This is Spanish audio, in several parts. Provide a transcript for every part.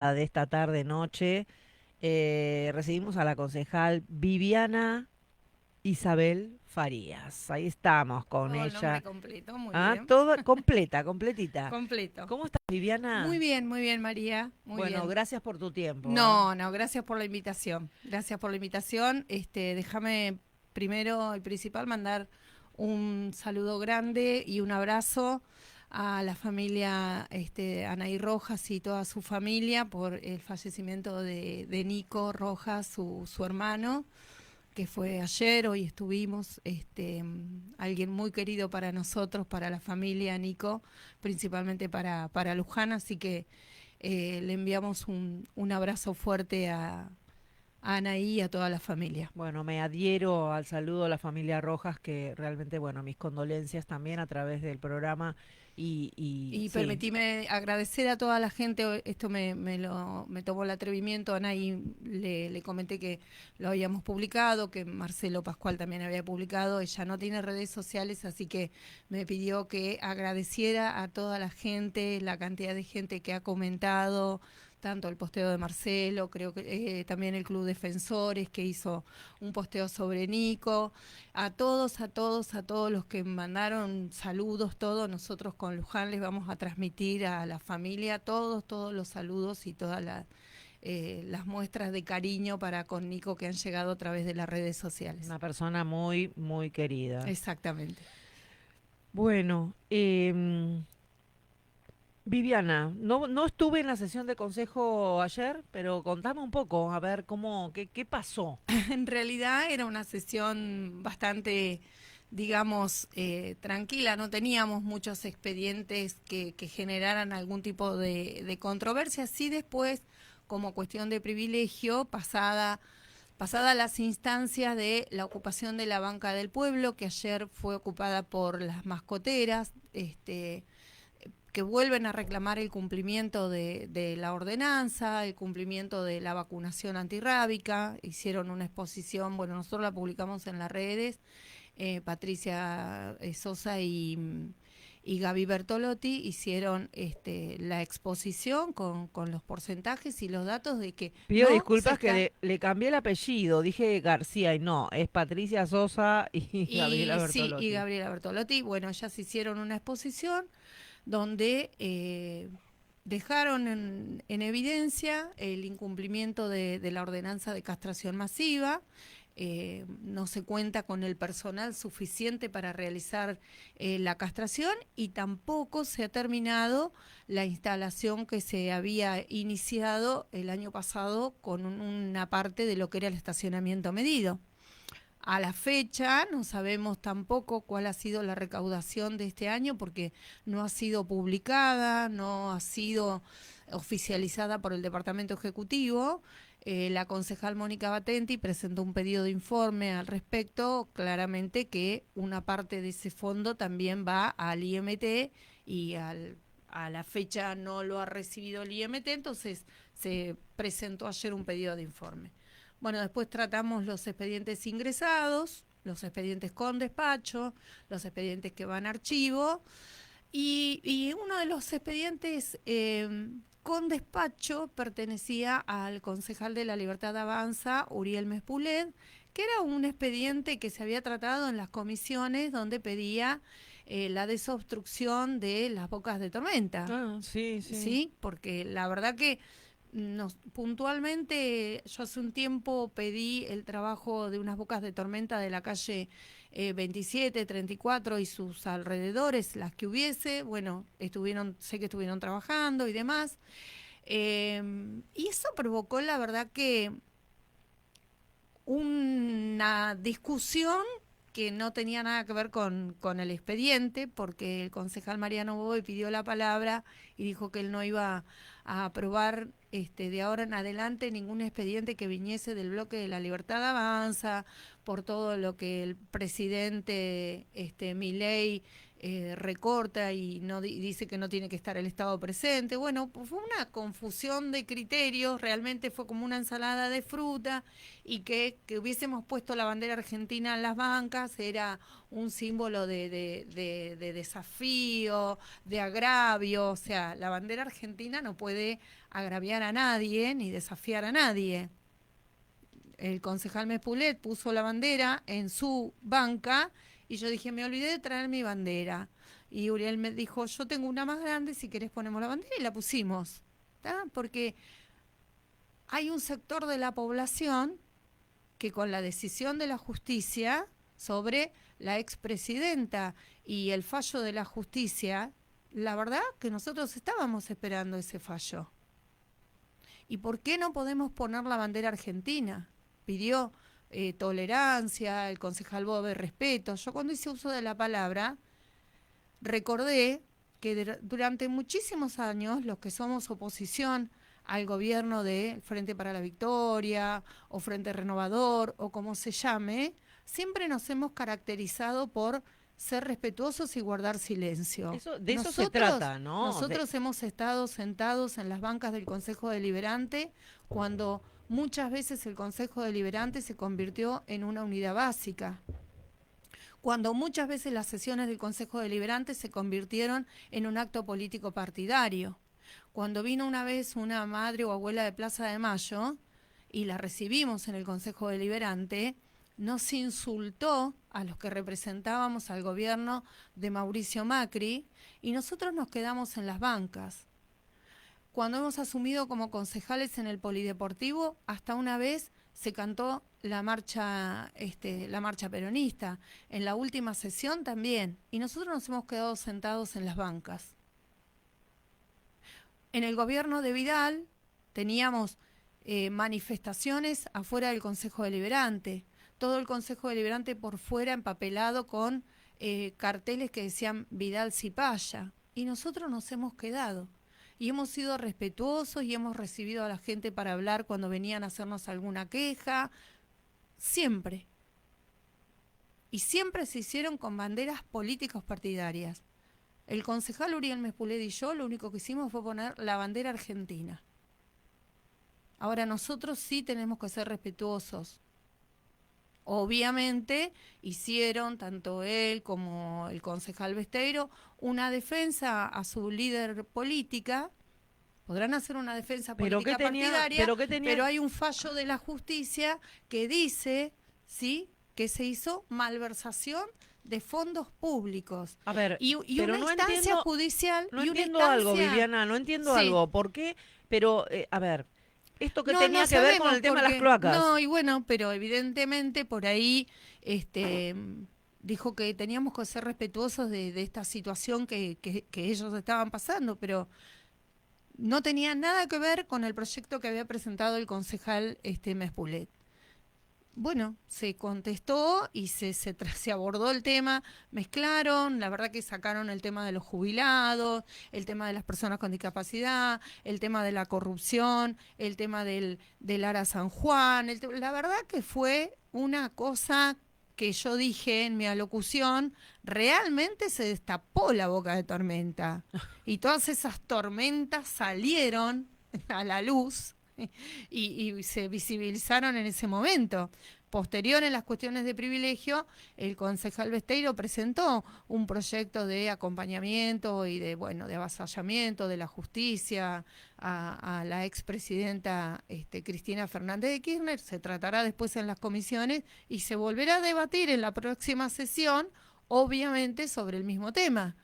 de esta tarde-noche. Recibimos a la concejal Viviana Isabel Farías. Ahí estamos con Todo el nombre ella. completo, muy Ah, bien. todo completa, completita. Completo. ¿Cómo estás, Viviana? Muy bien, María, muy Bueno, bien. gracias por tu tiempo, ¿ah? No, no, gracias por la invitación. Gracias por la invitación. Déjame primero y principal mandar un saludo grande y un abrazo a la familia Anaí Rojas y toda su familia por el fallecimiento de Nico Rojas, su hermano, que fue ayer. Hoy estuvimos, alguien muy querido para nosotros, para la familia, Nico, principalmente para Luján, así que le enviamos un abrazo fuerte a Anaí y a toda la familia. Bueno, me adhiero al saludo a la familia Rojas, que realmente, bueno, mis condolencias también a través del programa. Y Y sí, permitime agradecer a toda la gente, esto me tomó el atrevimiento, a Anaí le comenté que lo habíamos publicado, que Marcelo Pascual también había publicado, ella no tiene redes sociales, así que me pidió que agradeciera a toda la gente, la cantidad de gente que ha comentado, tanto el posteo de Marcelo, creo que también el Club Defensores que hizo un posteo sobre Nico, a todos los que mandaron saludos, todos nosotros con Luján les vamos a transmitir a la familia todos los saludos y todas las muestras de cariño para con Nico que han llegado a través de las redes sociales. una persona muy, muy querida. Exactamente. Bueno, Viviana, no estuve en la sesión de consejo ayer, pero contame un poco, a ver qué pasó. En realidad era una sesión bastante, digamos, tranquila, no teníamos muchos expedientes que generaran algún tipo de controversia. Sí, después, como cuestión de privilegio, pasada las instancias de la ocupación de la banca del pueblo, que ayer fue ocupada por las mascoteras, que vuelven a reclamar el cumplimiento de la ordenanza, el cumplimiento de la vacunación antirrábica. Hicieron una exposición, bueno, nosotros la publicamos en las redes, Patricia Sosa y Gaby Bertolotti hicieron la exposición con los porcentajes y los datos de que Pido no se disculpas que está. le cambié el apellido, dije García y no, es Patricia Sosa y Gabriela Y sí, y Bertolotti. Gabriela Bertolotti, bueno, ellas hicieron una exposición donde dejaron en evidencia el incumplimiento de la ordenanza de castración masiva. No se cuenta con el personal suficiente para realizar la castración y tampoco se ha terminado la instalación que se había iniciado el año pasado con una parte de lo que era el estacionamiento medido. A la fecha no sabemos tampoco cuál ha sido la recaudación de este año porque no ha sido publicada, no ha sido oficializada por el Departamento Ejecutivo. La concejal Mónica Batenti presentó un pedido de informe al respecto, claramente que una parte de ese fondo también va al IMT y a la fecha no lo ha recibido el IMT, entonces se presentó ayer un pedido de informe. Bueno, después tratamos los expedientes ingresados, los expedientes con despacho, los expedientes que van a archivo y uno de los expedientes con despacho pertenecía al concejal de la Libertad Avanza, Uriel Mespulet, que era un expediente que se había tratado en las comisiones donde pedía la desobstrucción de las bocas de tormenta. Ah, sí, sí. Sí, porque la verdad que puntualmente yo hace un tiempo pedí el trabajo de unas bocas de tormenta de la calle 27, 34 y sus alrededores, las que hubiese, bueno, sé que estuvieron trabajando y demás. Y eso provocó la verdad que una discusión que no tenía nada que ver con el expediente, porque el concejal Mariano Boy pidió la palabra y dijo que él no iba a aprobar de ahora en adelante ningún expediente que viniese del bloque de la Libertad Avanza, por todo lo que el presidente Milei recorta y no dice que no tiene que estar el Estado presente. Bueno, pues fue una confusión de criterios, realmente fue como una ensalada de fruta, y que hubiésemos puesto la bandera argentina en las bancas era un símbolo de desafío, de agravio. O sea, la bandera argentina no puede agraviar a nadie ni desafiar a nadie. El concejal Mespulet puso la bandera en su banca y yo dije, me olvidé de traer mi bandera. Y Uriel me dijo, yo tengo una más grande, si querés ponemos la bandera, y la pusimos. ¿Tá? Porque hay un sector de la población que con la decisión de la justicia sobre la expresidenta y el fallo de la justicia, la verdad que nosotros estábamos esperando ese fallo. ¿Y por qué no podemos poner la bandera argentina? Pidió tolerancia, el concejal Bove respeto. Yo cuando hice uso de la palabra, recordé que durante muchísimos años los que somos oposición al gobierno de Frente para la Victoria o Frente Renovador o como se llame, siempre nos hemos caracterizado por ser respetuosos y guardar silencio. De eso se trata, ¿no? Nosotros hemos estado sentados en las bancas del Consejo Deliberante cuando muchas veces el Consejo Deliberante se convirtió en una unidad básica, cuando muchas veces las sesiones del Consejo Deliberante se convirtieron en un acto político partidario. Cuando vino una vez una madre o abuela de Plaza de Mayo y la recibimos en el Consejo Deliberante, nos insultó a los que representábamos al gobierno de Mauricio Macri y nosotros nos quedamos en las bancas. Cuando hemos asumido como concejales en el Polideportivo, hasta una vez se cantó la marcha peronista. En la última sesión también. Y nosotros nos hemos quedado sentados en las bancas. En el gobierno de Vidal teníamos manifestaciones afuera del Consejo Deliberante. Todo el Consejo Deliberante por fuera empapelado con carteles que decían Vidal Cipaya. Y nosotros nos hemos quedado. Y hemos sido respetuosos y hemos recibido a la gente para hablar cuando venían a hacernos alguna queja. Siempre. Y siempre se hicieron con banderas políticas partidarias. El concejal Uriel Mespulet y yo lo único que hicimos fue poner la bandera argentina. Ahora nosotros sí tenemos que ser respetuosos. Obviamente hicieron, tanto él como el concejal Besteiro, una defensa a su líder política. Podrán hacer una defensa política partidaria, pero hay un fallo de la justicia que dice, ¿sí?, que se hizo malversación de fondos públicos. A ver, y pero una no instancia entiendo, judicial. no y una entiendo instancia, algo, Viviana, no entiendo sí. algo. ¿Por qué? Pero, a ver, esto que No, tenía no que ver con el tema de las cloacas. No, y bueno, pero evidentemente por ahí dijo que teníamos que ser respetuosos de esta situación que ellos estaban pasando, pero no tenía nada que ver con el proyecto que había presentado el concejal Mespulet. Bueno, se contestó y se abordó el tema, mezclaron, la verdad que sacaron el tema de los jubilados, el tema de las personas con discapacidad, el tema de la corrupción, el tema del Ara San Juan, la verdad que fue una cosa que yo dije en mi alocución, realmente se destapó la boca de tormenta y todas esas tormentas salieron a la luz. Y se visibilizaron en ese momento. Posterior, en las cuestiones de privilegio, el concejal Besteiro presentó un proyecto de acompañamiento y de avasallamiento de la justicia a la expresidenta Cristina Fernández de Kirchner. Se tratará después en las comisiones y se volverá a debatir en la próxima sesión, obviamente sobre el mismo tema.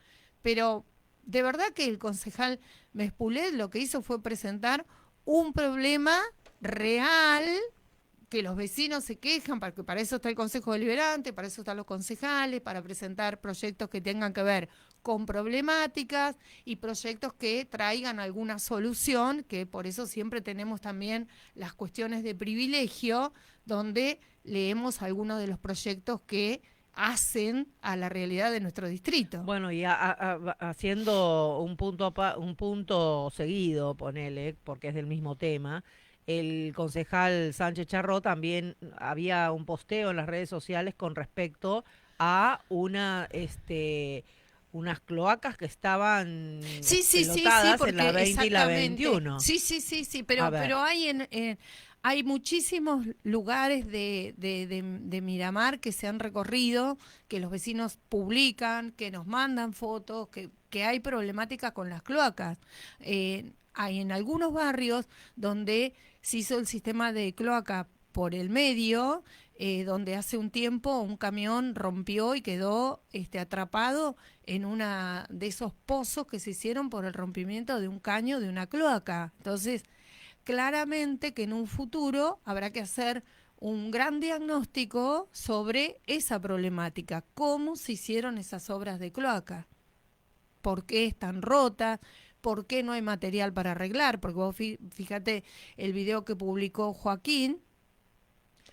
Pero de verdad que el concejal Mespulet lo que hizo fue presentar un problema real, que los vecinos se quejan, porque para eso está el Consejo Deliberante, para eso están los concejales, para presentar proyectos que tengan que ver con problemáticas y proyectos que traigan alguna solución, que por eso siempre tenemos también las cuestiones de privilegio, donde leemos algunos de los proyectos que hacen a la realidad de nuestro distrito. Bueno, y haciendo un punto seguido, ponele, porque es del mismo tema, el concejal Sánchez Charró también había un posteo en las redes sociales con respecto a unas cloacas que estaban Sí, sí, sí, sí, pelotadas en la porque 20 y la exactamente. 21. Sí, sí, sí, sí, A pero ver, hay hay muchísimos lugares de Miramar que se han recorrido, que los vecinos publican, que nos mandan fotos, que hay problemática con las cloacas. Hay en algunos barrios donde se hizo el sistema de cloaca por el medio, donde hace un tiempo un camión rompió y quedó atrapado en una de esos pozos que se hicieron por el rompimiento de un caño de una cloaca. Entonces, claramente que en un futuro habrá que hacer un gran diagnóstico sobre esa problemática, cómo se hicieron esas obras de cloaca, por qué están rotas, por qué no hay material para arreglar, porque vos fíjate el video que publicó Joaquín,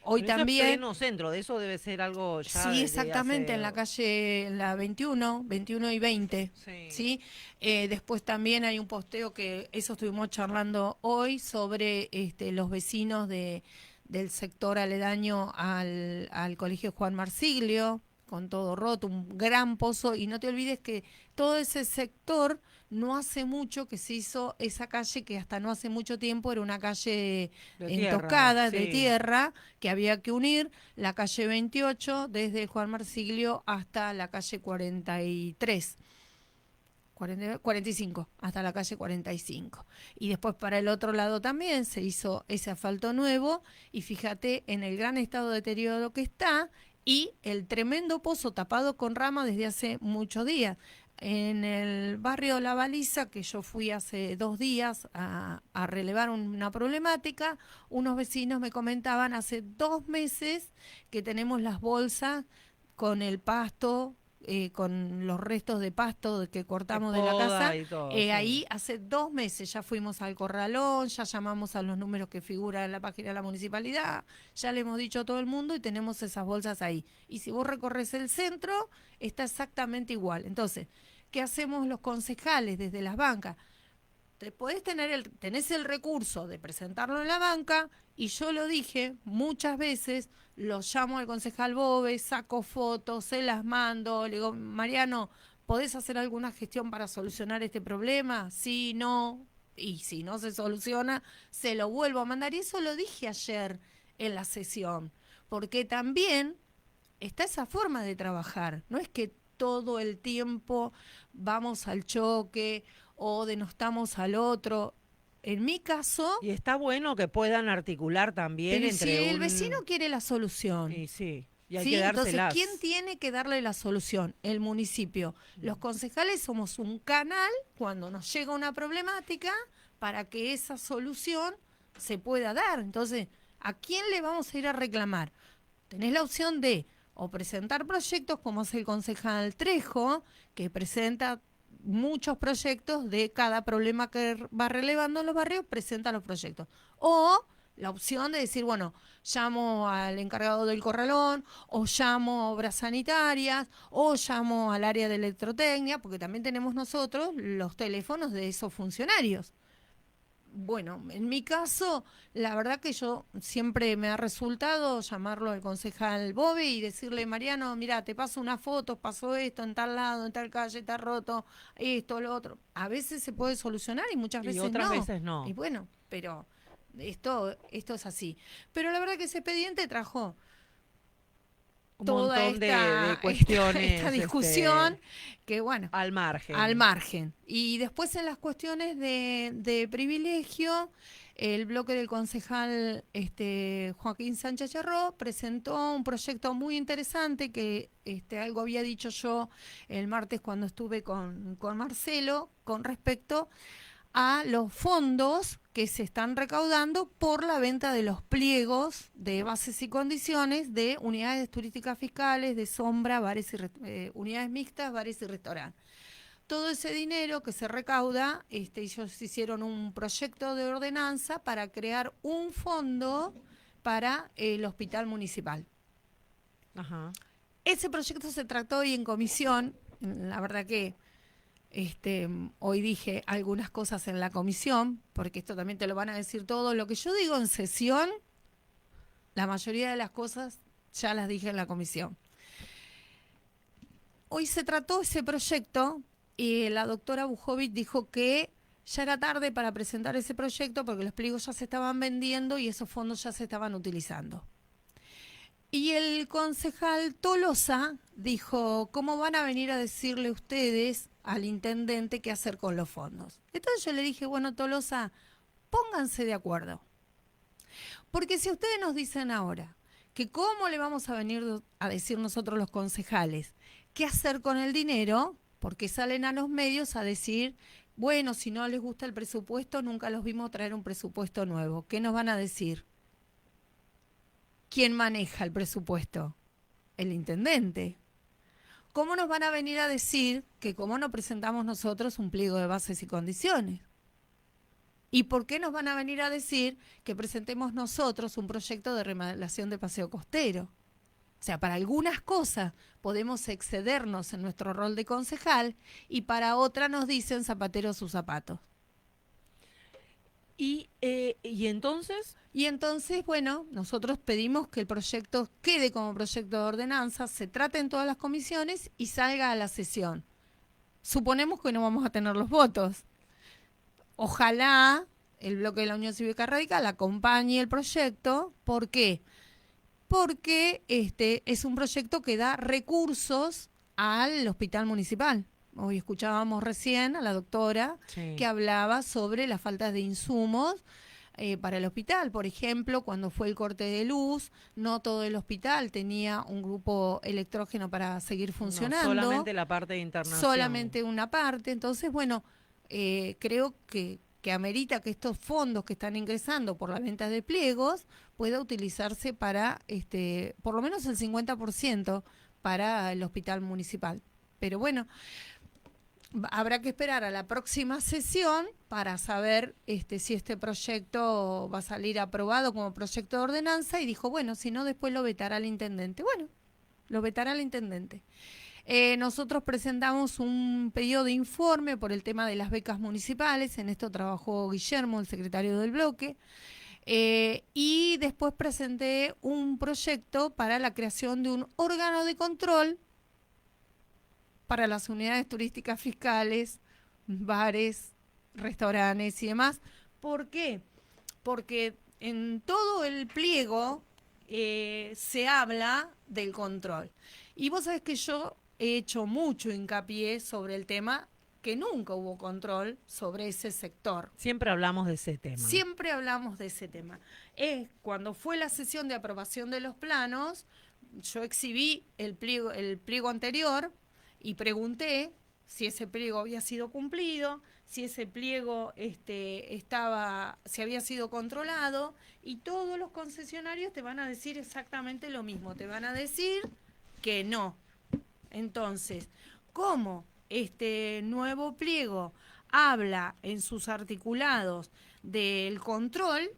hoy pero eso es también. pleno centro, de eso debe ser algo ya Sí, desde exactamente, hace... en la calle, en la 21, 21 y 20, Sí. ¿sí? Después también hay un posteo que eso estuvimos charlando hoy sobre los vecinos del sector aledaño al Colegio Juan Marsiglio, con todo roto, un gran pozo, y no te olvides que todo ese sector no hace mucho que se hizo esa calle que hasta no hace mucho tiempo era una calle De tierra, entoscada de sí. tierra que había que unir la calle 28 desde Juan Marsiglio hasta la calle 43. 45, hasta la calle 45. Y después para el otro lado también se hizo ese asfalto nuevo y fíjate en el gran estado de deterioro que está y el tremendo pozo tapado con rama desde hace muchos días. En el barrio La Baliza, que yo fui hace 2 días a relevar una problemática, unos vecinos me comentaban hace 2 meses que tenemos las bolsas con el pasto, con los restos de pasto que De cortamos de la poda casa. y todo, sí. Ahí hace 2 meses ya fuimos al corralón, ya llamamos a los números que figuran en la página de la municipalidad, ya le hemos dicho a todo el mundo y tenemos esas bolsas ahí. Y si vos recorres el centro, está exactamente igual. Entonces, ¿qué hacemos los concejales desde las bancas? Tenés el recurso de presentarlo en la banca y yo lo dije muchas veces, lo llamo al concejal Bobe, saco fotos, se las mando, le digo, Mariano, ¿podés hacer alguna gestión para solucionar este problema? Sí, no, y si no se soluciona, se lo vuelvo a mandar. Y eso lo dije ayer en la sesión, porque también está esa forma de trabajar, no es que todo el tiempo vamos al choque o denostamos al otro. En mi caso, Y está bueno que puedan articular también pero si entre el vecino un... quiere la solución, Y sí, y hay que ¿sí? Entonces, ¿quién dárselas. tiene que darle la solución? El municipio. Los concejales somos un canal cuando nos llega una problemática para que esa solución se pueda dar. Entonces, ¿a quién le vamos a ir a reclamar? Tenés la opción de o presentar proyectos como es el concejal Trejo, que presenta muchos proyectos de cada problema que va relevando en los barrios, presenta los proyectos. O la opción de decir, bueno, llamo al encargado del corralón, o llamo a obras sanitarias, o llamo al área de electrotecnia, porque también tenemos nosotros los teléfonos de esos funcionarios. Bueno, en mi caso, la verdad que yo siempre me ha resultado llamarlo al concejal Bobe y decirle, Mariano, mira, te paso una foto, pasó esto en tal lado, en tal calle, está roto, esto, lo otro. A veces se puede solucionar y muchas Y veces otras no. veces Y no. bueno, pero esto es así. Pero la verdad que ese expediente trajo Un toda montón de esta cuestiones discusión que, bueno, al al margen. margen. Y después en las cuestiones de privilegio, el bloque del concejal Joaquín Sánchez Cherró presentó un proyecto muy interesante que algo había dicho yo el martes cuando estuve con Marcelo con respecto a los fondos que se están recaudando por la venta de los pliegos de bases y condiciones de unidades turísticas fiscales, de sombra, bares y unidades mixtas, bares y restaurantes. Todo ese dinero que se recauda, ellos hicieron un proyecto de ordenanza para crear un fondo para el hospital municipal. Ajá. Ese proyecto se trató hoy en comisión, la verdad que hoy dije algunas cosas en la comisión, porque esto también te lo van a decir todo. Lo que yo digo en sesión, la mayoría de las cosas ya las dije en la comisión. hoy se trató ese proyecto y la doctora Bujovic dijo que ya era tarde para presentar ese proyecto porque los pliegos ya se estaban vendiendo y esos fondos ya se estaban utilizando. Y el concejal Tolosa dijo, ¿cómo van a venir a decirle ustedes al intendente qué hacer con los fondos? Entonces yo le dije, bueno, Tolosa, pónganse de acuerdo. Porque si ustedes nos dicen ahora que cómo le vamos a venir a decir nosotros los concejales qué hacer con el dinero, porque salen a los medios a decir, bueno, si no les gusta el presupuesto, nunca los vimos traer un presupuesto nuevo. ¿Qué nos van a decir? ¿Quién maneja el presupuesto? El intendente. ¿Cómo nos van a venir a decir que cómo no presentamos nosotros un pliego de bases y condiciones? ¿Y por qué nos van a venir a decir que presentemos nosotros un proyecto de remodelación de paseo costero? O sea, para algunas cosas podemos excedernos en nuestro rol de concejal y para otras nos dicen zapatero sus zapatos. ¿Y entonces? Y entonces, bueno, nosotros pedimos que el proyecto quede como proyecto de ordenanza, se trate en todas las comisiones y salga a la sesión. Suponemos que no vamos a tener los votos. Ojalá el bloque de la Unión Cívica Radical acompañe el proyecto. ¿Por qué? Porque es un proyecto que da recursos al hospital municipal. Hoy escuchábamos recién a la doctora que hablaba sobre la falta de insumos para el hospital. Por ejemplo, cuando fue el corte de luz, no todo el hospital tenía un grupo electrógeno para seguir funcionando. No, solamente la parte de internación. Solamente una parte. Entonces, bueno, creo que amerita que estos fondos que están ingresando por la venta de pliegos pueda utilizarse para, por lo menos el 50% para el hospital municipal. Pero bueno, habrá que esperar a la próxima sesión para saber si este proyecto va a salir aprobado como proyecto de ordenanza y dijo, bueno, si no, después lo vetará el intendente. Bueno, lo vetará el intendente. Nosotros presentamos un pedido de informe por el tema de las becas municipales, en esto trabajó Guillermo, el secretario del bloque, y después presenté un proyecto para la creación de un órgano de control para las unidades turísticas fiscales, bares, restaurantes y demás. ¿Por qué? Porque en todo el pliego se habla del control. Y vos sabés que yo he hecho mucho hincapié sobre el tema que nunca hubo control sobre ese sector. Siempre hablamos de ese tema. Siempre hablamos de ese tema. Cuando fue la sesión de aprobación de los planos, yo exhibí el pliego anterior y pregunté si ese pliego había sido cumplido, si ese pliego si había sido controlado, y todos los concesionarios te van a decir exactamente lo mismo, te van a decir que no. Entonces, ¿cómo este nuevo pliego habla en sus articulados del control?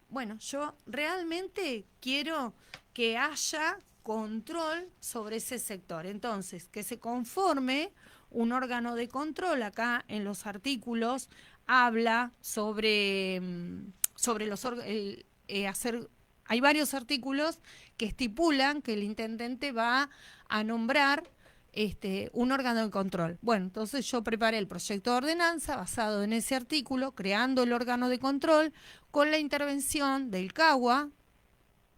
Bueno, yo realmente quiero que haya control sobre ese sector. Entonces, que se conforme un órgano de control. Acá en los artículos habla sobre hay varios artículos que estipulan que el intendente va a nombrar un órgano de control. Bueno, entonces yo preparé el proyecto de ordenanza basado en ese artículo, creando el órgano de control con la intervención del CAGUA,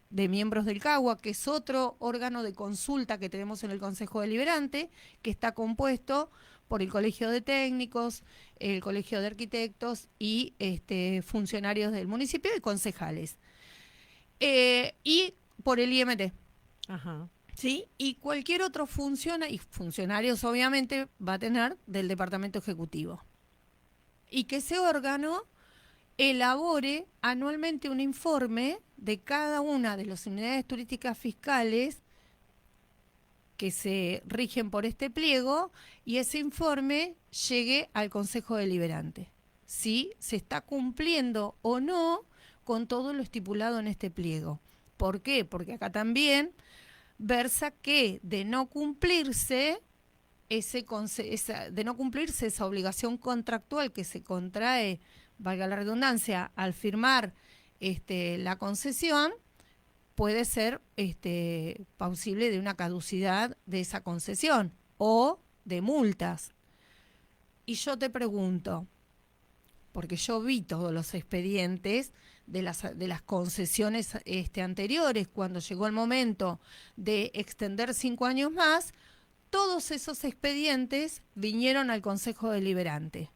de miembros del CAGUA, que es otro órgano de consulta que tenemos en el Consejo Deliberante, que está compuesto por el Colegio de Técnicos, el Colegio de Arquitectos y funcionarios del municipio y concejales. Y por el IMT. Ajá. ¿Sí? Y cualquier otro funcionarios obviamente va a tener del Departamento Ejecutivo. Y que ese órgano elabore anualmente un informe de cada una de las unidades turísticas fiscales que se rigen por este pliego y ese informe llegue al Consejo Deliberante. Si se está cumpliendo o no con todo lo estipulado en este pliego. ¿Por qué? Porque acá también versa que de no cumplirse esa obligación contractual que se contrae, valga la redundancia, al firmar la concesión, puede ser plausible de una caducidad de esa concesión o de multas. Y yo te pregunto, porque yo vi todos los expedientes de las concesiones anteriores, cuando llegó el momento de extender 5 años más, todos esos expedientes vinieron al Consejo Deliberante.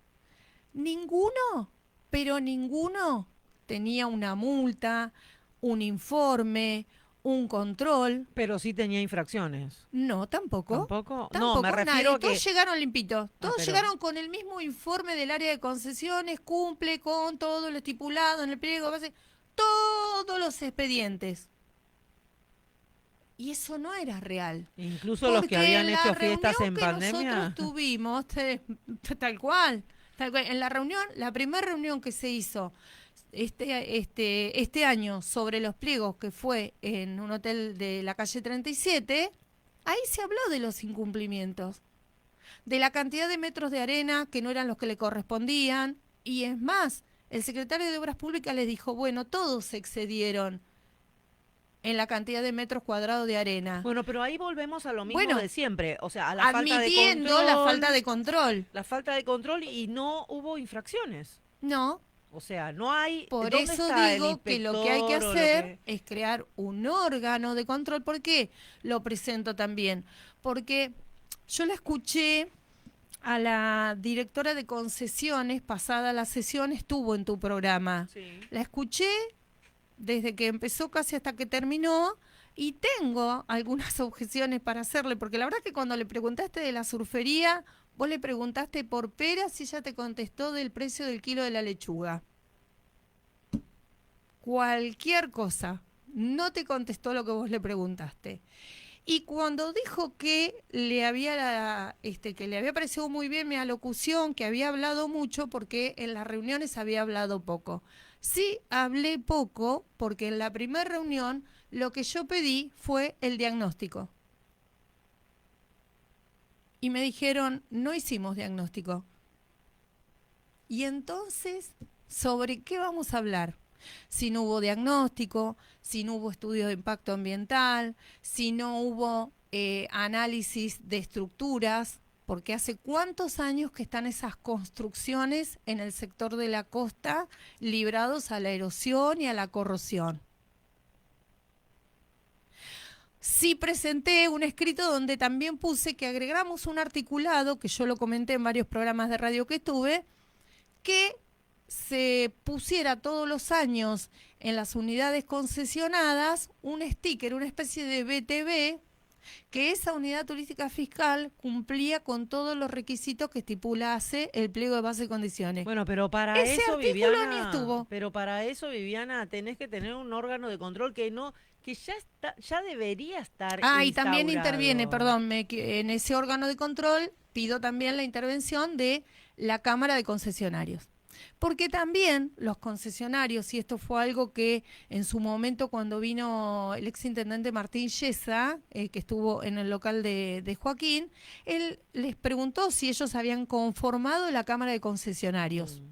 Ninguno, pero ninguno tenía una multa, un informe, un control. Pero sí tenía infracciones. No, tampoco. ¿Tampoco? No, Tampoco, me refiero nadie. a que... Todos llegaron limpitos. Todos pero- llegaron con el mismo informe del área de concesiones, cumple con todo lo estipulado en el pliego, todos los expedientes. Y eso no era real. Incluso los que Porque habían en hecho la fiestas en reunión que pandemia. nosotros tuvimos, tal cual. En la reunión, la primera reunión que se hizo este año sobre los pliegos, que fue en un hotel de la calle 37, ahí se habló de los incumplimientos, de la cantidad de metros de arena que no eran los que le correspondían, y es más, el secretario de Obras Públicas les dijo, bueno, todos se excedieron en la cantidad de metros cuadrados de arena. Bueno, pero ahí volvemos a lo mismo Bueno, de siempre. O sea, a la falta de admitiendo control. la falta de control. La falta de control y no hubo infracciones. No, O sea, no hay... por ¿dónde eso está el digo que lo que hay que inspector o lo hacer que- es crear un órgano de control. ¿Por qué lo presento también? Porque yo la escuché a la directora de concesiones, pasada la sesión, estuvo en tu programa. Sí. La escuché desde que empezó casi hasta que terminó y tengo algunas objeciones para hacerle, porque la verdad que cuando le preguntaste de la surfería, vos le preguntaste por peras y ella te contestó del precio del kilo de la lechuga. Cualquier cosa, no te contestó lo que vos le preguntaste. Y cuando dijo que le había parecido muy bien mi alocución, que había hablado mucho, porque en las reuniones había hablado poco. Sí, hablé poco, porque en la primera reunión lo que yo pedí fue el diagnóstico. Y me dijeron, no hicimos diagnóstico. Y entonces, ¿sobre qué vamos a hablar? Si no hubo diagnóstico, si no hubo estudio de impacto ambiental, si no hubo análisis de estructuras, porque hace cuántos años que están esas construcciones en el sector de la costa librados a la erosión y a la corrosión. Sí presenté un escrito donde también puse que agregamos un articulado, que yo lo comenté en varios programas de radio que tuve, que se pusiera todos los años en las unidades concesionadas un sticker, una especie de BTV, que esa unidad turística fiscal cumplía con todos los requisitos que estipulase el pliego de base y condiciones. Bueno, pero para Ese eso, artículo ni Viviana, estuvo. pero para eso, Viviana, tenés que tener un órgano de control que no, que ya está, ya debería estar Y también interviene, instaurado. perdón, en ese órgano de control pido también la intervención de la Cámara de Concesionarios. Porque también los concesionarios, y esto fue algo que en su momento cuando vino el exintendente Martín Yesa, que estuvo en el local de Joaquín, él les preguntó si ellos habían conformado la Cámara de Concesionarios.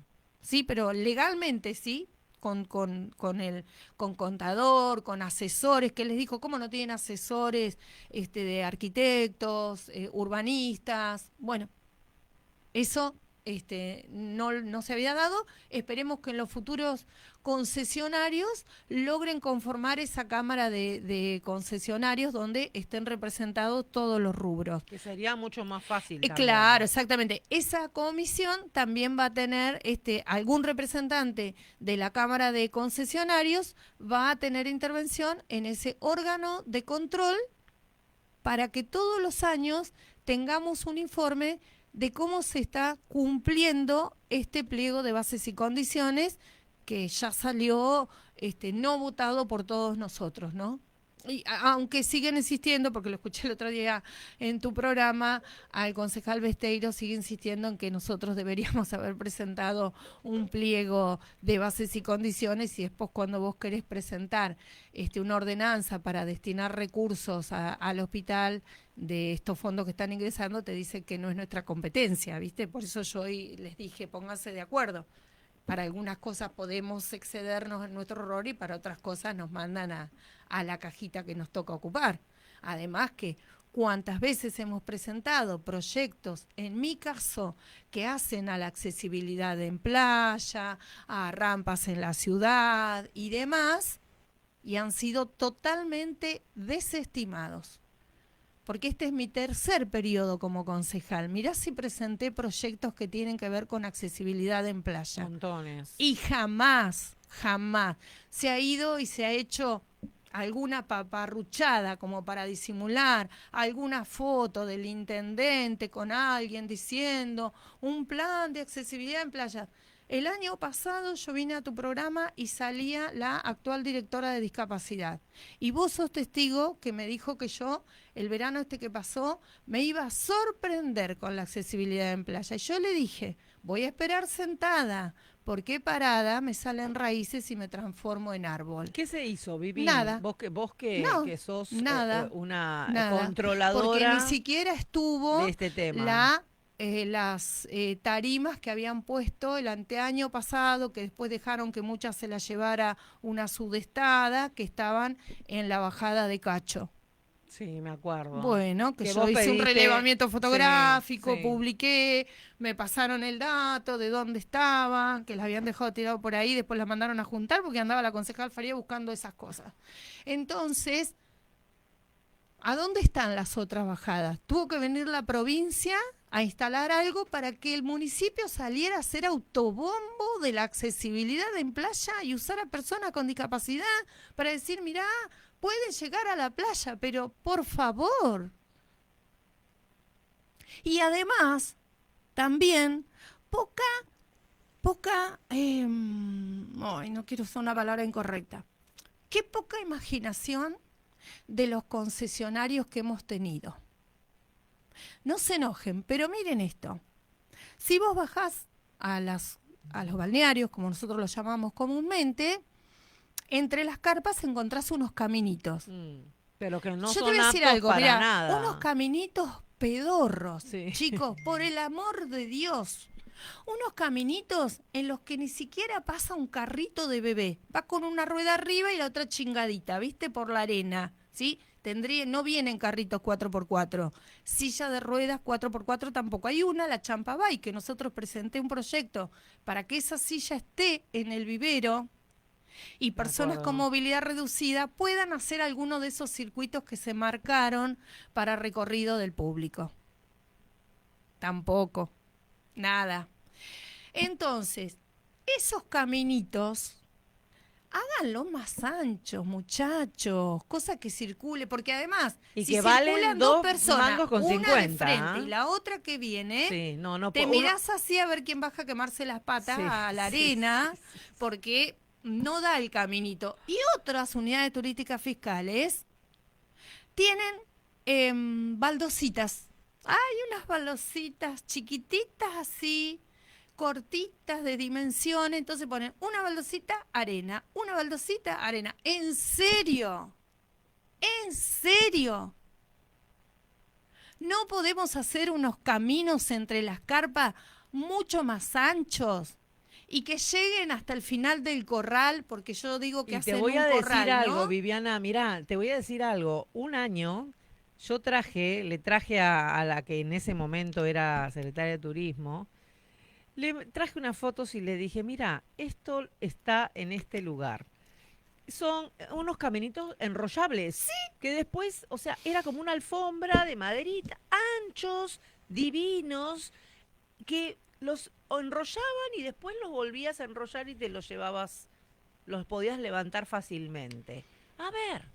Sí, pero legalmente sí, con contador, con asesores, que les dijo, ¿cómo no tienen asesores de arquitectos, urbanistas? Bueno, eso no se había dado. Esperemos que en los futuros concesionarios logren conformar esa cámara de concesionarios donde estén representados todos los rubros. Que sería mucho más fácil también. Claro, exactamente. Esa comisión también va a tener algún representante de la Cámara de Concesionarios, va a tener intervención en ese órgano de control para que todos los años tengamos un informe de cómo se está cumpliendo este pliego de bases y condiciones que ya salió no votado por todos nosotros, ¿no? Y aunque siguen insistiendo, porque lo escuché el otro día en tu programa, al concejal Besteiro sigue insistiendo en que nosotros deberíamos haber presentado un pliego de bases y condiciones, y después cuando vos querés presentar una ordenanza para destinar recursos al hospital de estos fondos que están ingresando, te dice que no es nuestra competencia, ¿viste? Por eso yo hoy les dije, pónganse de acuerdo. Para algunas cosas podemos excedernos en nuestro rol y para otras cosas nos mandan a la cajita que nos toca ocupar. Además que cuántas veces hemos presentado proyectos, en mi caso, que hacen a la accesibilidad en playa, a rampas en la ciudad y demás, y han sido totalmente desestimados. Porque este es mi tercer periodo como concejal. Mirá si presenté proyectos que tienen que ver con accesibilidad en playa. Montones. Y jamás, jamás se ha ido y se ha hecho alguna paparruchada como para disimular, alguna foto del intendente con alguien diciendo un plan de accesibilidad en playa. El año pasado yo vine a tu programa y salía la actual directora de discapacidad. Y vos sos testigo que me dijo que yo, el verano este que pasó, me iba a sorprender con la accesibilidad en playa. Y yo le dije, voy a esperar sentada, porque parada me salen raíces y me transformo en árbol. ¿Qué se hizo, Vivi? Nada. Vos No, que sos nada, una nada. Porque ni controladora siquiera estuvo de este tema. las tarimas que habían puesto el anteaño pasado, que después dejaron que muchas se las llevara una sudestada, que estaban en la bajada de Cacho. Sí, me acuerdo. Bueno, que Que yo vos hice un pediste, relevamiento fotográfico, sí. publiqué, me pasaron el dato de dónde estaban, que las habían dejado tirado por ahí, después las mandaron a juntar porque andaba la concejal Faría buscando esas cosas. Entonces, ¿a dónde están las otras bajadas? Tuvo que venir la provincia a instalar algo para que el municipio saliera a hacer autobombo de la accesibilidad en playa y usar a personas con discapacidad para decir, mirá, pueden llegar a la playa, pero por favor. Y además, también, no quiero usar una palabra incorrecta, qué poca imaginación de los concesionarios que hemos tenido. No se enojen, pero miren esto. Si vos bajás a los balnearios, como nosotros los llamamos comúnmente, entre las carpas encontrás unos caminitos. Pero que no Yo son te voy a decir aptos algo, para mirá, nada. unos caminitos pedorros, Sí. chicos, por el amor de Dios. Unos caminitos en los que ni siquiera pasa un carrito de bebé. Va con una rueda arriba y la otra chingadita, ¿viste? Por la arena, ¿sí? No vienen carritos 4x4. Silla de ruedas 4x4 tampoco. Hay una, la Champa Bike, que nosotros presenté un proyecto para que esa silla esté en el vivero y personas con movilidad reducida puedan hacer alguno de esos circuitos que se marcaron para recorrido del público. Tampoco. Nada. Entonces, esos caminitos, háganlo más anchos, muchachos, cosa que circule, porque además, y si que circulan valen dos personas, mangos con una 50, de frente y la otra que viene, sí, te mirás así a ver quién baja a quemarse las patas a la arena, porque no da el caminito. Y otras unidades turísticas fiscales tienen baldositas. Hay unas baldositas chiquititas así, cortitas de dimensión, entonces ponen una baldosita, arena, una baldosita, arena. ¿En serio? ¿En serio? ¿No podemos hacer unos caminos entre las carpas mucho más anchos y que lleguen hasta el final del corral? Porque yo digo que hacen un corral, te voy a decir algo, ¿no? Viviana, mirá, te voy a decir algo. Un año yo le traje a la que en ese momento era secretaria de Turismo, le traje unas fotos y le dije, mira, esto está en este lugar. Son unos caminitos enrollables. Sí. Que después, o sea, era como una alfombra de maderita, anchos, divinos, que los enrollaban y después los volvías a enrollar y te los llevabas, los podías levantar fácilmente. A ver.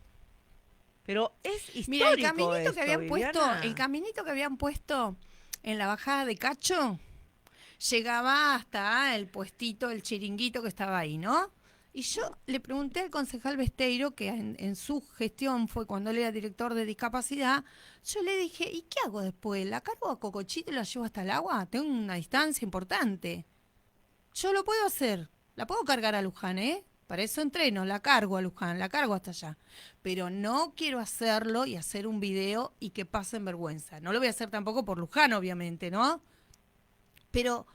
Pero es histórico. Mira, el caminito esto, que habían Viviana. puesto, en la bajada de Cacho, llegaba hasta el puestito, el chiringuito que estaba ahí, ¿no? Y yo le pregunté al concejal Besteiro, que en su gestión fue cuando él era director de discapacidad, yo le dije, ¿y qué hago después? ¿La cargo a Cocochito y la llevo hasta el agua? Tengo una distancia importante. Yo lo puedo hacer, la puedo cargar a Luján, ¿eh? Para eso entreno, la cargo a Luján, la cargo hasta allá. Pero no quiero hacerlo y hacer un video y que pasen vergüenza. No lo voy a hacer tampoco por Luján, obviamente, ¿no? Pero,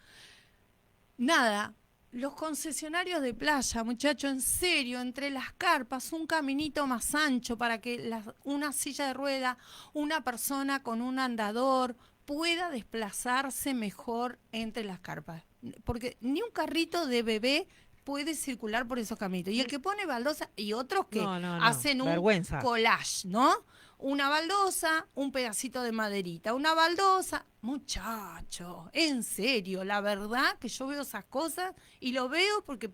nada, Los concesionarios de playa, muchachos, en serio, entre las carpas, un caminito más ancho para que una silla de rueda, una persona con un andador pueda desplazarse mejor entre las carpas. Porque ni un carrito de bebé puede circular por esos caminitos. Y el que pone baldosa, y otros que No, no, no. hacen un Vergüenza. collage, ¿no? Una baldosa, un pedacito de maderita, una baldosa. Muchacho, en serio, la verdad que yo veo esas cosas y lo veo porque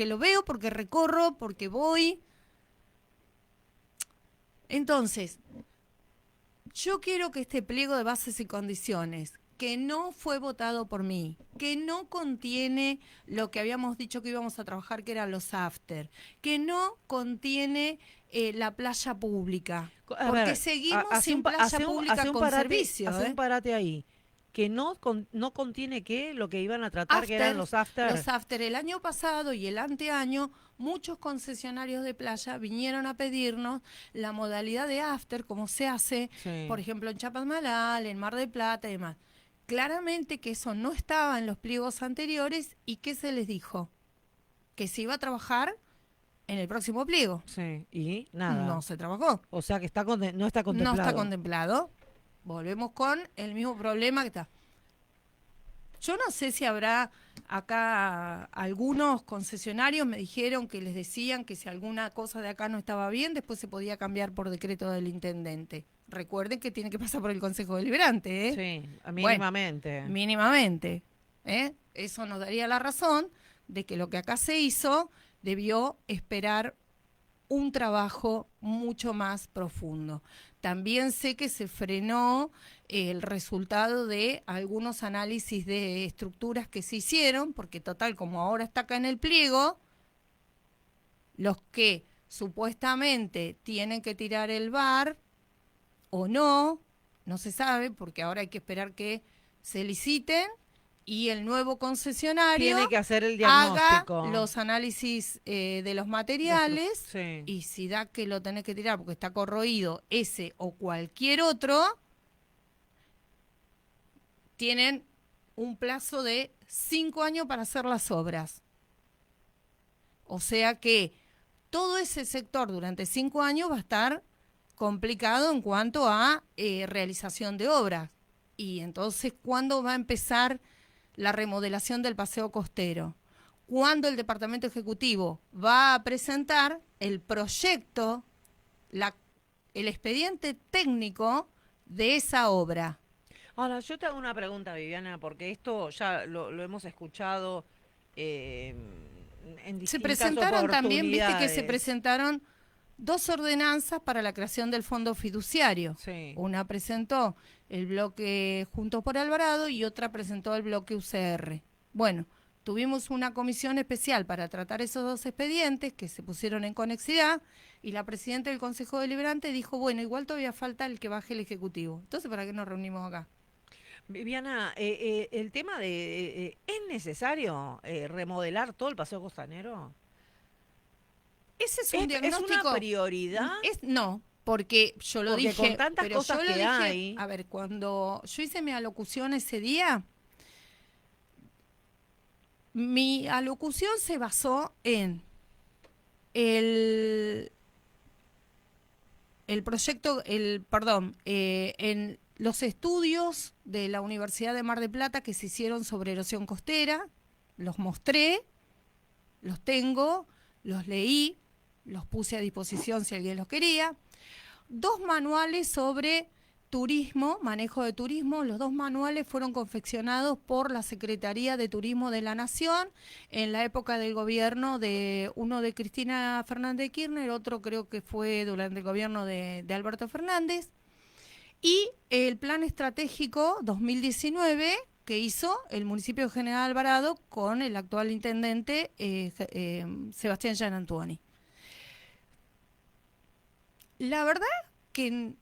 lo veo, porque recorro, porque voy. Entonces, yo quiero que este pliego de bases y condiciones, que no fue votado por mí, que no contiene lo que habíamos dicho que íbamos a trabajar, que eran los after, que no contiene la playa pública, A porque ver, seguimos hace sin playa pública con servicio. Hace un parate ahí. Que no contiene qué, lo que iban a tratar, que eran After, los after. los after el año pasado y el anteaño, muchos concesionarios de playa vinieron a pedirnos la modalidad de after, como se hace, Sí. por ejemplo, en Chapadmalal, en Mar del Plata y demás. Claramente que eso no estaba en los pliegos anteriores y ¿qué se les dijo? Que se iba a trabajar en el próximo pliego. Sí, y nada. No se trabajó. O sea que no está No contemplado. está contemplado. Volvemos con el mismo problema que está. Yo no sé si habrá acá algunos concesionarios me dijeron que les decían que si alguna cosa de acá no estaba bien, después se podía cambiar por decreto del intendente. Recuerden que tiene que pasar por el Consejo Deliberante, ¿eh? Sí, mínimamente. Bueno, mínimamente. Eso nos daría la razón de que lo que acá se hizo debió esperar un trabajo mucho más profundo. También sé que se frenó el resultado de algunos análisis de estructuras que se hicieron, porque total, como ahora está acá en el pliego, los que supuestamente tienen que tirar el VAR o no se sabe, porque ahora hay que esperar que se liciten y el nuevo concesionario Tiene que hacer el haga diagnóstico. los análisis de los materiales Sí. y si da que lo tenés que tirar porque está corroído ese o cualquier otro, tienen un plazo de 5 años para hacer las obras. O sea que todo ese sector durante 5 años va a estar complicado en cuanto a realización de obras. Y entonces, ¿cuándo va a empezar la remodelación del paseo costero? ¿Cuándo el Departamento Ejecutivo va a presentar el proyecto, el expediente técnico de esa obra? Ahora, yo te hago una pregunta, Viviana, porque esto ya lo hemos escuchado en distintas Se presentaron también, viste que se oportunidades. presentaron 2 ordenanzas para la creación del fondo fiduciario. Sí. Una presentó el bloque Juntos por Alvarado y otra presentó el bloque UCR. Bueno, tuvimos una comisión especial para tratar esos 2 expedientes que se pusieron en conexidad y la presidenta del Consejo Deliberante dijo, bueno, igual todavía falta el que baje el Ejecutivo. Entonces, ¿para qué nos reunimos acá? Viviana, el tema de, ¿es necesario remodelar todo el paseo costanero? Ese es un ¿Es diagnóstico. una prioridad? No, porque yo lo Porque dije. con tantas pero cosas yo lo que dije, hay. a ver, cuando yo hice mi alocución ese día, mi alocución se basó en el proyecto, en los estudios de la Universidad de Mar del Plata que se hicieron sobre erosión costera, los mostré, los tengo, los leí, los puse a disposición si alguien los quería. 2 manuales sobre turismo, manejo de turismo. Los 2 manuales fueron confeccionados por la Secretaría de Turismo de la Nación en la época del gobierno de uno de Cristina Fernández de Kirchner, otro creo que fue durante el gobierno de Alberto Fernández. Y el plan estratégico 2019 que hizo el municipio de General Alvarado con el actual intendente Sebastián Gianantuoni. La verdad que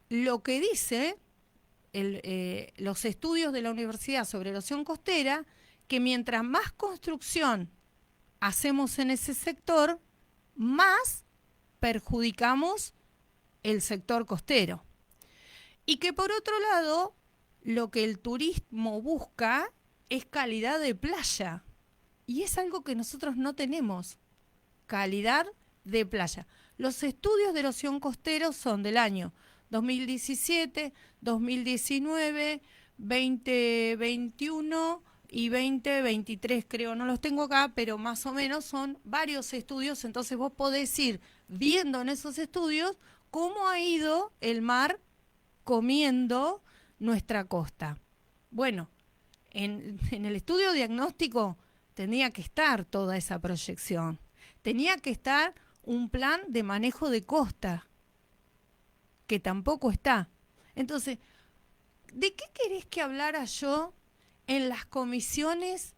lo que dice los estudios de la universidad sobre erosión costera, que mientras más construcción hacemos en ese sector, más perjudicamos el sector costero. Y que por otro lado, lo que el turismo busca es calidad de playa. Y es algo que nosotros no tenemos. Calidad de playa. Los estudios de erosión costero son del año 2017, 2019, 2021 y 2023, creo. No los tengo acá, pero más o menos son varios estudios. Entonces vos podés ir viendo en esos estudios cómo ha ido el mar comiendo nuestra costa. Bueno, en el estudio diagnóstico tenía que estar toda esa proyección. Tenía que estar un plan de manejo de costa, que tampoco está. Entonces, ¿de qué querés que hablara yo en las comisiones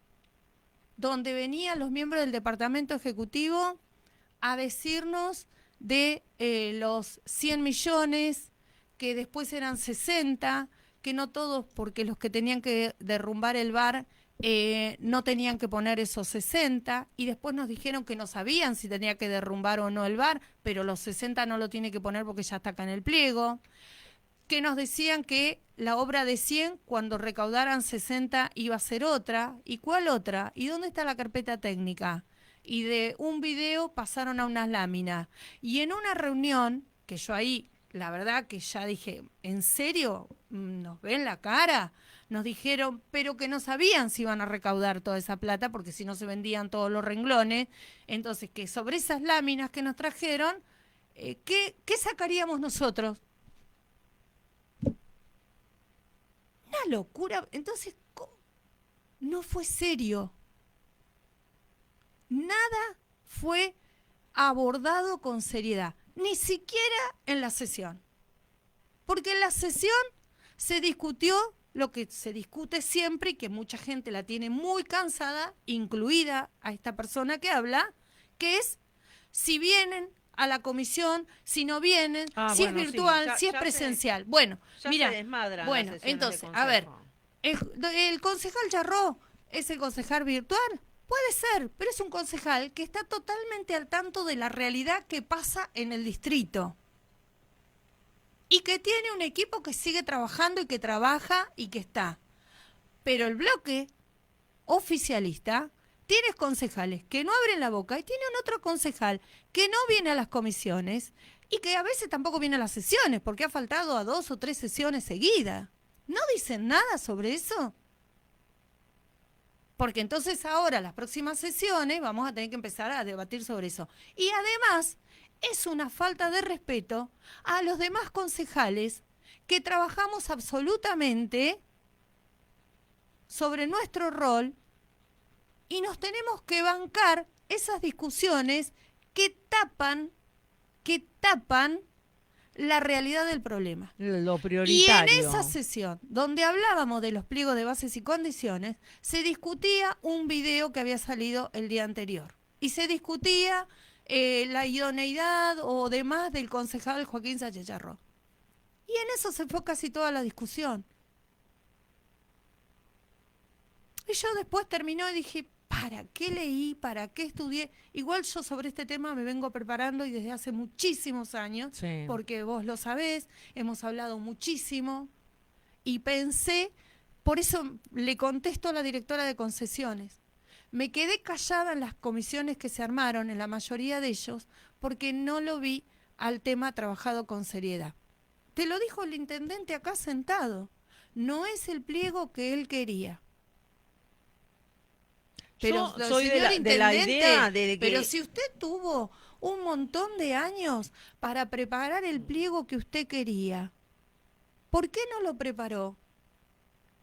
donde venían los miembros del departamento ejecutivo a decirnos de los 100 millones, que después eran 60, que no todos, porque los que tenían que derrumbar el bar no tenían que poner esos 60, y después nos dijeron que no sabían si tenía que derrumbar o no el bar, pero los 60 no lo tiene que poner porque ya está acá en el pliego, que nos decían que la obra de 100, cuando recaudaran 60, iba a ser otra. ¿Y cuál otra? ¿Y dónde está la carpeta técnica? Y de un video pasaron a unas láminas. Y en una reunión, que yo ahí, la verdad que ya dije, ¿en serio? ¿Nos ven la cara? Nos dijeron, pero que no sabían si iban a recaudar toda esa plata, porque si no se vendían todos los renglones. Entonces, que sobre esas láminas que nos trajeron, ¿qué sacaríamos nosotros? Una locura. Entonces, ¿cómo? No fue serio. Nada fue abordado con seriedad, ni siquiera en la sesión. Porque en la sesión se discutió lo que se discute siempre y que mucha gente la tiene muy cansada, incluida a esta persona que habla, que es si vienen a la comisión, si no vienen, si es virtual, si es presencial. Bueno, mira, bueno, entonces, a ver, el concejal Yarró es el concejal virtual. Puede ser, pero es un concejal que está totalmente al tanto de la realidad que pasa en el distrito. Y que tiene un equipo que sigue trabajando y que trabaja y que está. Pero el bloque oficialista tiene concejales que no abren la boca y tiene un otro concejal que no viene a las comisiones y que a veces tampoco viene a las sesiones porque ha faltado a 2 o 3 sesiones seguidas. ¿No dicen nada sobre eso? Porque entonces ahora, las próximas sesiones, vamos a tener que empezar a debatir sobre eso. Y además, es una falta de respeto a los demás concejales que trabajamos absolutamente sobre nuestro rol y nos tenemos que bancar esas discusiones que tapan la realidad del problema. Lo prioritario. Y en esa sesión, donde hablábamos de los pliegos de bases y condiciones, se discutía un video que había salido el día anterior. Y se discutía la idoneidad o demás del concejal Joaquín Sánchez Yarró. Y en eso se fue casi toda la discusión. Y yo después terminó y dije, ¿para qué leí? ¿Para qué estudié? Igual yo sobre este tema me vengo preparando y desde hace muchísimos años, Sí. porque vos lo sabés, hemos hablado muchísimo y pensé, por eso le contesto a la directora de concesiones. Me quedé callada en las comisiones que se armaron, en la mayoría de ellos, porque no lo vi al tema trabajado con seriedad. Te lo dijo el intendente acá sentado. No es el pliego que él quería. Pero, yo soy de la idea de que... Pero si usted tuvo un montón de años para preparar el pliego que usted quería, ¿por qué no lo preparó?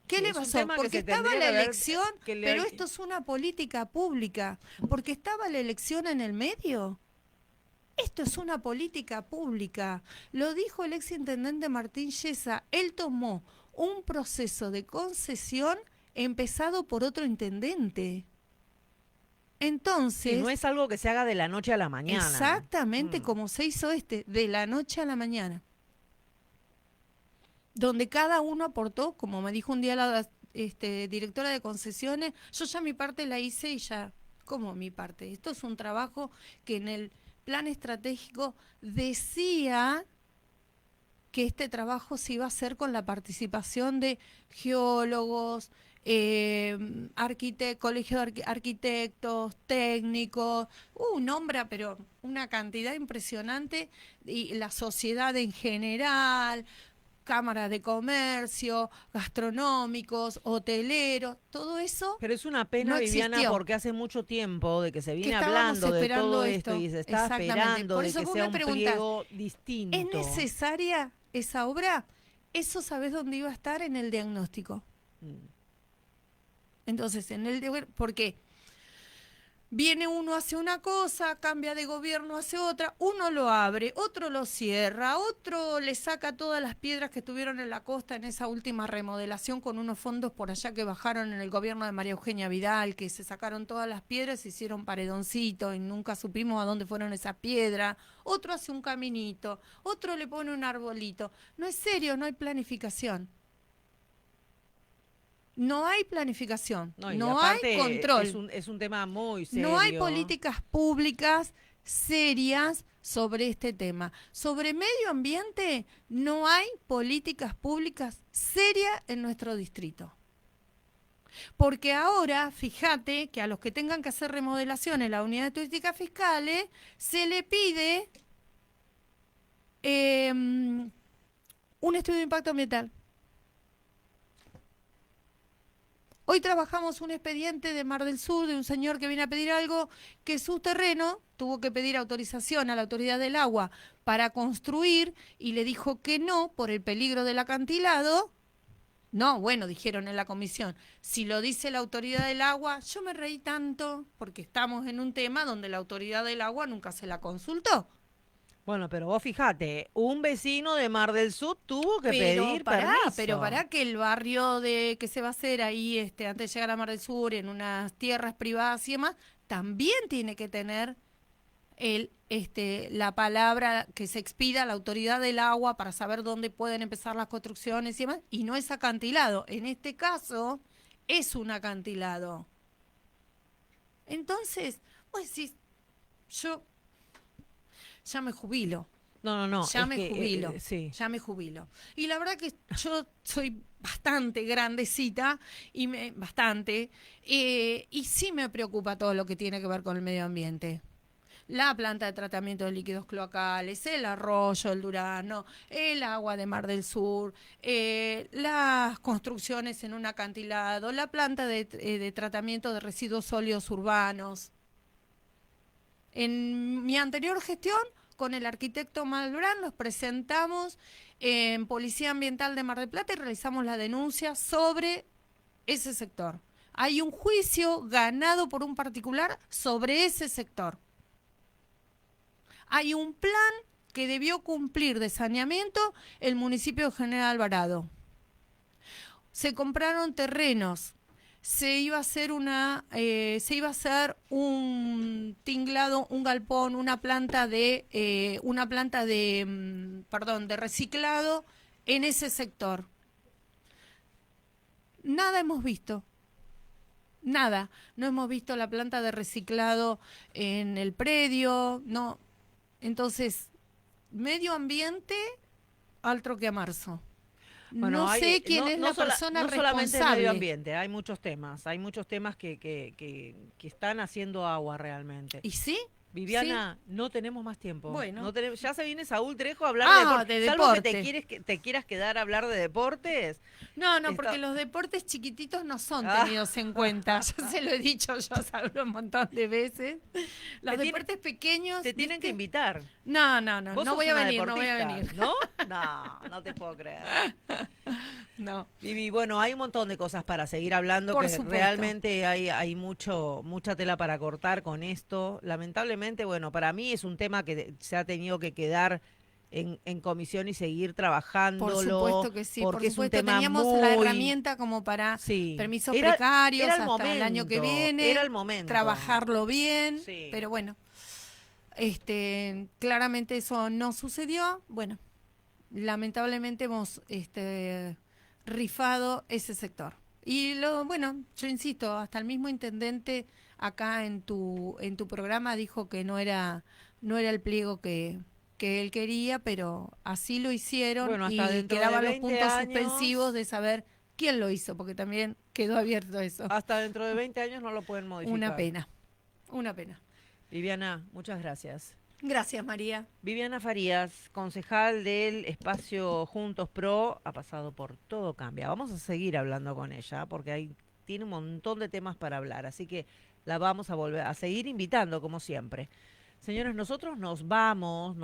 ¿Qué le pasó? Porque estaba la elección, pero esto es una política pública. Porque estaba la elección en el medio. Esto es una política pública. Lo dijo el exintendente Martín Yesa. Él tomó un proceso de concesión empezado por otro intendente. Entonces, sí, no es algo que se haga de la noche a la mañana. Exactamente como se hizo de la noche a la mañana. Donde cada uno aportó, como me dijo un día la directora de concesiones, yo ya mi parte la hice y ya, ¿cómo mi parte? Esto es un trabajo que en el plan estratégico decía que este trabajo se iba a hacer con la participación de geólogos, colegio de arquitectos, técnicos, nombra, pero una cantidad impresionante, y la sociedad en general, cámaras de comercio, gastronómicos, hoteleros, todo eso Pero es una pena, no Viviana, existió. porque hace mucho tiempo de que se Que viene estábamos hablando de esperando todo esto esto, y se está exactamente. esperando Por de eso que vos sea me un preguntás, pliego ¿es distinto. necesaria esa obra? Eso sabés dónde iba a estar, en el diagnóstico. Mm. Entonces, porque viene uno, hace una cosa, cambia de gobierno, hace otra, uno lo abre, otro lo cierra, otro le saca todas las piedras que estuvieron en la costa en esa última remodelación, con unos fondos por allá que bajaron en el gobierno de María Eugenia Vidal, que se sacaron todas las piedras, se hicieron paredoncito y nunca supimos a dónde fueron esas piedras. Otro hace un caminito, otro le pone un arbolito. No es serio, no hay planificación. No hay planificación, No, y no hay aparte control. es un tema muy No hay serio. políticas públicas serias sobre este tema. Sobre medio ambiente, no hay políticas públicas serias en nuestro distrito. Porque ahora, fíjate que a los que tengan que hacer remodelación en la unidad turística fiscales, se le pide un estudio de impacto ambiental. Hoy trabajamos un expediente de Mar del Sur de un señor que viene a pedir algo, que su terreno tuvo que pedir autorización a la autoridad del agua para construir, y le dijo que no por el peligro del acantilado. No, bueno, dijeron en la comisión, si lo dice la autoridad del agua. Yo me reí tanto porque estamos en un tema donde la autoridad del agua nunca se la consultó. Bueno, pero vos fíjate, un vecino de Mar del Sur tuvo que pedir Pero permiso. pará que el barrio de que se va a hacer ahí, antes de llegar a Mar del Sur, en unas tierras privadas y demás, también tiene que tener la palabra que se expida a la autoridad del agua para saber dónde pueden empezar las construcciones y demás, y no es acantilado. En este caso, es un acantilado. Entonces, vos decís, yo ya me jubilo. No, no, no, Ya es me que jubilo, sí. ya me jubilo. Y la verdad que yo soy bastante grandecita, bastante, y sí me preocupa todo lo que tiene que ver con el medio ambiente. La planta de tratamiento de líquidos cloacales, el arroyo, el Durano, el agua de Mar del Sur, las construcciones en un acantilado, la planta de tratamiento de residuos sólidos urbanos. En mi anterior gestión, con el arquitecto Malbrán, nos presentamos en Policía Ambiental de Mar del Plata y realizamos la denuncia sobre ese sector. Hay un juicio ganado por un particular sobre ese sector. Hay un plan que debió cumplir de saneamiento el municipio de General Alvarado. Se compraron terrenos. Se iba a hacer un tinglado, un galpón, una planta de reciclado en ese sector. Nada hemos visto. Nada. No hemos visto la planta de reciclado en el predio, no. Entonces, medio ambiente al troque a marzo. Bueno, No sé quién es la persona no solamente el medio responsable. ambiente, hay muchos temas que están haciendo agua realmente. ¿Y sí? Sí. Viviana, no tenemos más tiempo. Bueno. No tenemos, ya se viene Saúl Trejo a hablar de deporte. De Salvo que deporte. te quieras quedar a hablar de deportes. No, Está- porque los deportes chiquititos no son Ah. tenidos en cuenta. Ya se lo he dicho yo, Saúl, un montón de veces. Los Te deportes pequeños, Te tienen que ¿viste? invitar. No Vos no sos voy a una venir, no voy a deportista, venir. ¿no? No, no te puedo creer. No, Vivi, bueno, hay un montón de cosas para seguir hablando, por que supuesto. realmente hay mucha tela para cortar con esto. Lamentablemente, bueno, para mí es un tema que se ha tenido que quedar en comisión y seguir Por trabajándolo, supuesto que sí, por porque es un supuesto. tema Teníamos la muy... herramienta como para Sí, permisos precarios era el hasta el año que era viene, el momento. trabajarlo bien, Sí. pero bueno, claramente eso no sucedió. Bueno, lamentablemente hemos rifado ese sector. Y bueno, yo insisto, hasta el mismo intendente acá en tu programa dijo que no era el pliego que él quería, pero así lo hicieron Bueno, hasta y dentro de quedaban los 20 puntos años... suspensivos de saber quién lo hizo, porque también quedó abierto eso. Hasta dentro de 20 años no lo pueden modificar. Una pena, una pena. Viviana, muchas gracias. Gracias, María. Viviana Farías, concejal del espacio Juntos Pro, ha pasado por Todo Cambia. Vamos a seguir hablando con ella porque tiene un montón de temas para hablar, así que la vamos a volver a seguir invitando como siempre. Señores, nosotros nos vamos.